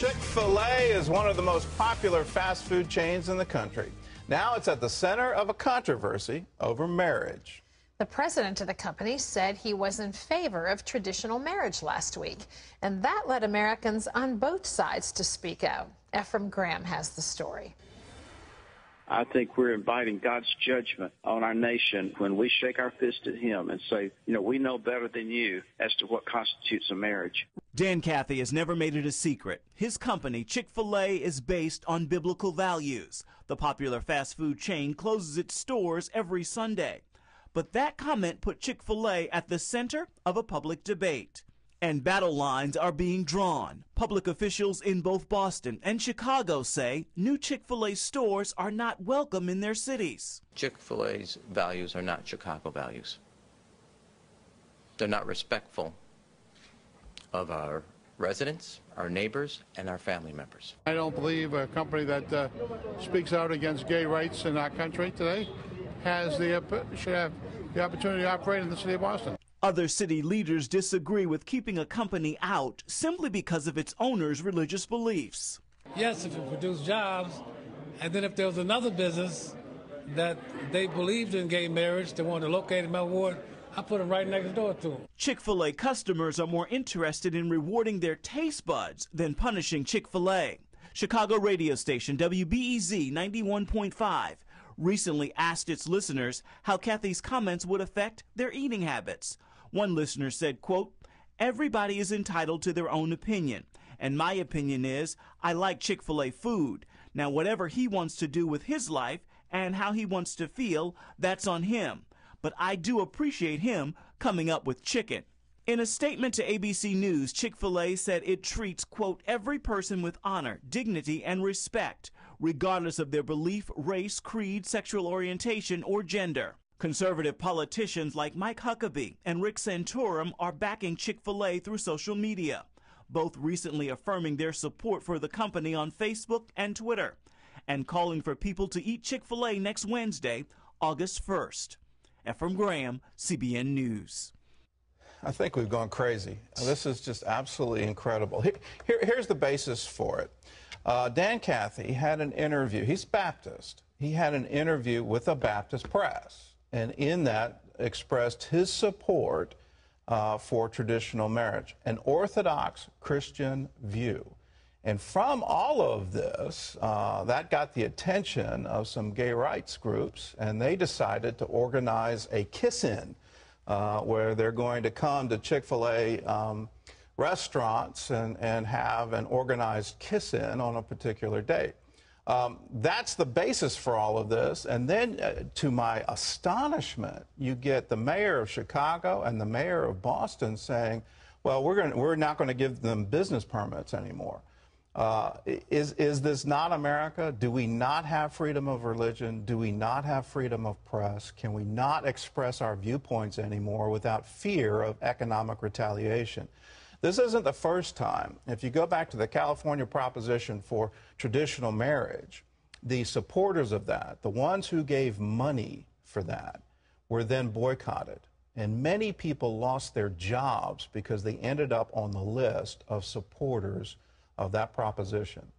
Chick-fil-A is one of the most popular fast food chains in the country. Now it's at the center of a controversy over marriage. The president of the company said he was in favor of traditional marriage last week, and that led Americans on both sides to speak out. Ephraim Graham has the story. I think we're inviting God's judgment on our nation when we shake our fist at him and say, we know better than you as to what constitutes a marriage. Dan Cathy has never made it a secret. His company, Chick-fil-A, is based on biblical values. The popular fast food chain closes its stores every Sunday. But that comment put Chick-fil-A at the center of a public debate. And battle lines are being drawn. Public officials in both Boston and Chicago say new Chick-fil-A stores are not welcome in their cities. Chick-fil-A's values are not Chicago values. They're not respectful of our residents, our neighbors, and our family members. I don't believe a company that speaks out against gay rights in our country today should have the opportunity to operate in the city of Boston. Other city leaders disagree with keeping a company out simply because of its owner's religious beliefs. Yes, if it produced jobs, and then if there was another business that they believed in gay marriage, they wanted to locate in my ward, I put them right next door to them. Chick-fil-A customers are more interested in rewarding their taste buds than punishing Chick-fil-A. Chicago radio station WBEZ 91.5 recently asked its listeners how Cathy's comments would affect their eating habits. One listener said, quote, "Everybody is entitled to their own opinion, and my opinion is I like Chick-fil-A food. Now, whatever he wants to do with his life and how he wants to feel, that's on him. But I do appreciate him coming up with chicken." In a statement to ABC News, Chick-fil-A said it treats, quote, "every person with honor, dignity, and respect, regardless of their belief, race, creed, sexual orientation, or gender." Conservative politicians like Mike Huckabee and Rick Santorum are backing Chick-fil-A through social media, both recently affirming their support for the company on Facebook and Twitter, and calling for people to eat Chick-fil-A next Wednesday, August 1st. Ephraim Graham, CBN News. I think we've gone crazy. This is just absolutely incredible. Here's the basis for it. Dan Cathy had an interview. He's Baptist. He had an interview with the Baptist press, and in that expressed his support for traditional marriage, an Orthodox Christian view. And from all of this, that got the attention of some gay rights groups, and they decided to organize a kiss-in where they're going to come to Chick-fil-A restaurants and have an organized kiss-in on a particular date. That's the basis for all of this. And then, to my astonishment, you get the mayor of Chicago and the mayor of Boston saying, well, we're not going to give them business permits anymore. Is this not America? Do we not have freedom of religion? Do we not have freedom of press? Can we not express our viewpoints anymore without fear of economic retaliation? This isn't the first time. If you go back to the California proposition for traditional marriage, the supporters of that, the ones who gave money for that, were then boycotted. And many people lost their jobs because they ended up on the list of supporters of that proposition.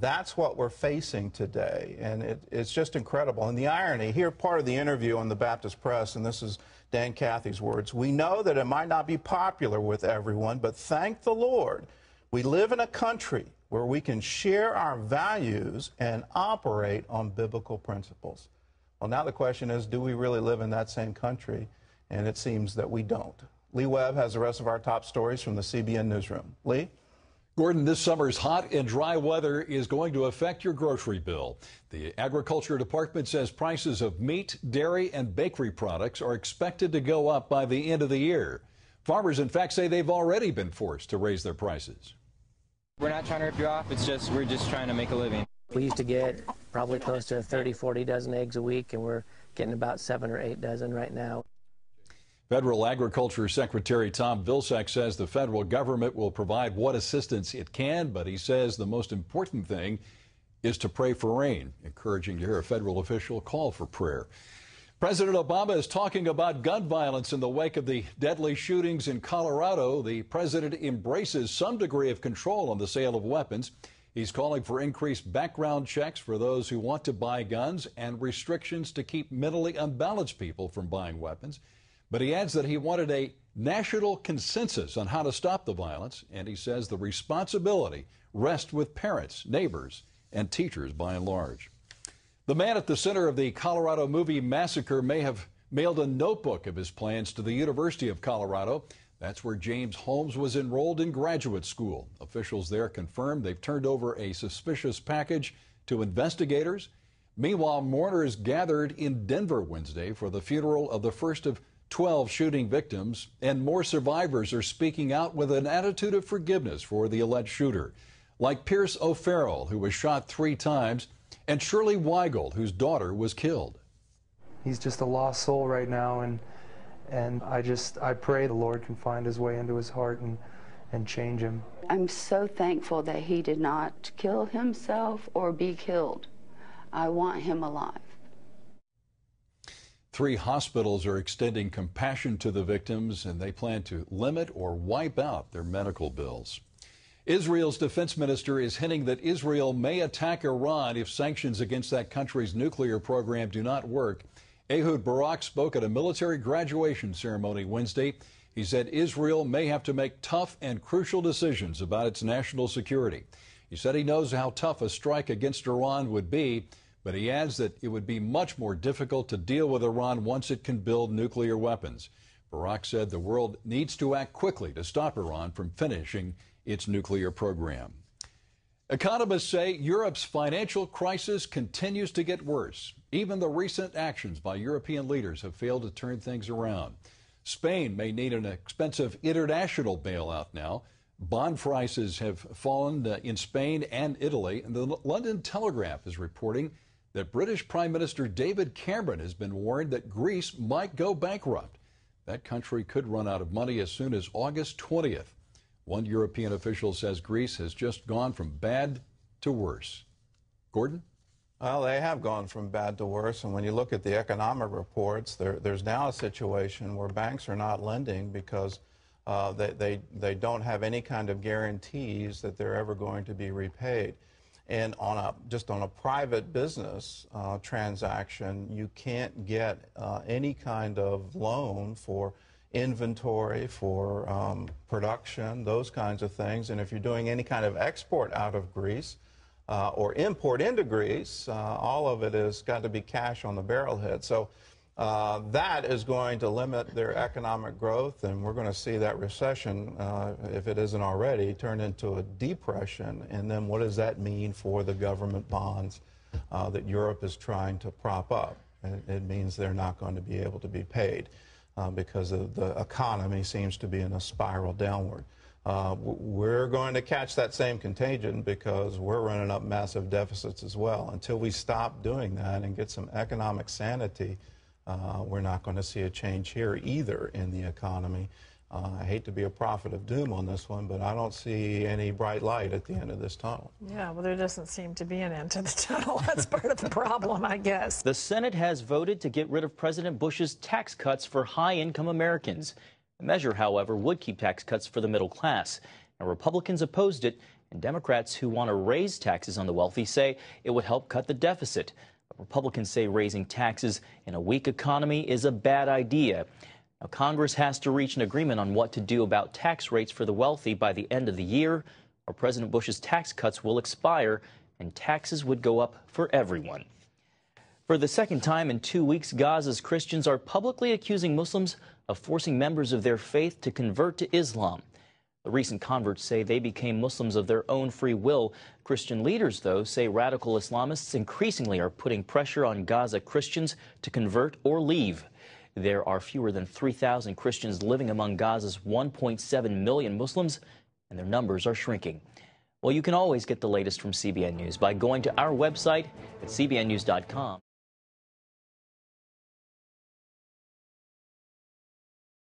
That's what we're facing today, and it's just incredible. And the irony, here part of the interview on the Baptist Press, and this is Dan Cathy's words, "We know that it might not be popular with everyone, but thank the Lord, we live in a country where we can share our values and operate on biblical principles." Well, now the question is, do we really live in that same country? And it seems that we don't. Lee Webb has the rest of our top stories from the CBN Newsroom. Lee? Gordon, this summer's hot and dry weather is going to affect your grocery bill. The Agriculture Department says prices of meat, dairy, and bakery products are expected to go up by the end of the year. Farmers, in fact, say they've already been forced to raise their prices. We're not trying to rip you off. We're just trying to make a living. We used to get probably close to 30, 40 dozen eggs a week, and we're getting about 7 or 8 dozen right now. Federal Agriculture Secretary Tom Vilsack says the federal government will provide what assistance it can, but he says the most important thing is to pray for rain, encouraging to hear a federal official call for prayer. President Obama is talking about gun violence in the wake of the deadly shootings in Colorado. The president embraces some degree of control on the sale of weapons. He's calling for increased background checks for those who want to buy guns and restrictions to keep mentally unbalanced people from buying weapons. But he adds that he wanted a national consensus on how to stop the violence, and he says the responsibility rests with parents, neighbors, and teachers by and large. The man at the center of the Colorado movie massacre may have mailed a notebook of his plans to the University of Colorado. That's where James Holmes was enrolled in graduate school. Officials there confirmed they've turned over a suspicious package to investigators. Meanwhile, mourners gathered in Denver Wednesday for the funeral of the first of 12 shooting victims, and more survivors are speaking out with an attitude of forgiveness for the alleged shooter, like Pierce O'Farrell, who was shot 3 times, and Shirley Weigel, whose daughter was killed. He's just a lost soul right now, and I pray the Lord can find his way into his heart and change him. I'm so thankful that he did not kill himself or be killed. I want him alive. 3 hospitals are extending compassion to the victims, and they plan to limit or wipe out their medical bills. Israel's defense minister is hinting that Israel may attack Iran if sanctions against that country's nuclear program do not work. Ehud Barak spoke at a military graduation ceremony Wednesday. He said Israel may have to make tough and crucial decisions about its national security. He said he knows how tough a strike against Iran would be, but he adds that it would be much more difficult to deal with Iran once it can build nuclear weapons. Barak said the world needs to act quickly to stop Iran from finishing its nuclear program. Economists say Europe's financial crisis continues to get worse. Even the recent actions by European leaders have failed to turn things around. Spain may need an expensive international bailout now. Bond prices have fallen in Spain and Italy, and the London Telegraph is reporting that British Prime Minister David Cameron has been warned that Greece might go bankrupt. That country could run out of money as soon as August 20th. One European official says Greece has just gone from bad to worse. Gordon? Well, they have gone from bad to worse, and when you look at the economic reports, there's now a situation where banks are not lending because they don't have any kind of guarantees that they're ever going to be repaid. And just on a private business transaction, you can't get any kind of loan for inventory, for production, those kinds of things. And if you're doing any kind of export out of Greece or import into Greece, all of it has got to be cash on the barrelhead. So that is going to limit their economic growth, and we're going to see that recession, if it isn't already, turn into a depression. And then what does that mean for the government bonds that Europe is trying to prop up? It means they're not going to be able to be paid because of the economy seems to be in a spiral downward. We're going to catch that same contagion because we're running up massive deficits as well. Until we stop doing that and get some economic sanity, we're not going to see a change here either in the economy. I hate to be a prophet of doom on this one, but I don't see any bright light at the end of this tunnel. Yeah, well, there doesn't seem to be an end to the tunnel. That's part of the problem, I guess. The Senate has voted to get rid of President Bush's tax cuts for high-income Americans. The measure, however, would keep tax cuts for the middle class. Now, Republicans opposed it, and Democrats who want to raise taxes on the wealthy say it would help cut the deficit. But Republicans say raising taxes in a weak economy is a bad idea. Now, Congress has to reach an agreement on what to do about tax rates for the wealthy by the end of the year, or President Bush's tax cuts will expire and taxes would go up for everyone. For the second time in 2 weeks, Gaza's Christians are publicly accusing Muslims of forcing members of their faith to convert to Islam. The recent converts say they became Muslims of their own free will. Christian leaders, though, say radical Islamists increasingly are putting pressure on Gaza Christians to convert or leave. There are fewer than 3,000 Christians living among Gaza's 1.7 million Muslims, and their numbers are shrinking. Well, you can always get the latest from CBN News by going to our website at cbnnews.com.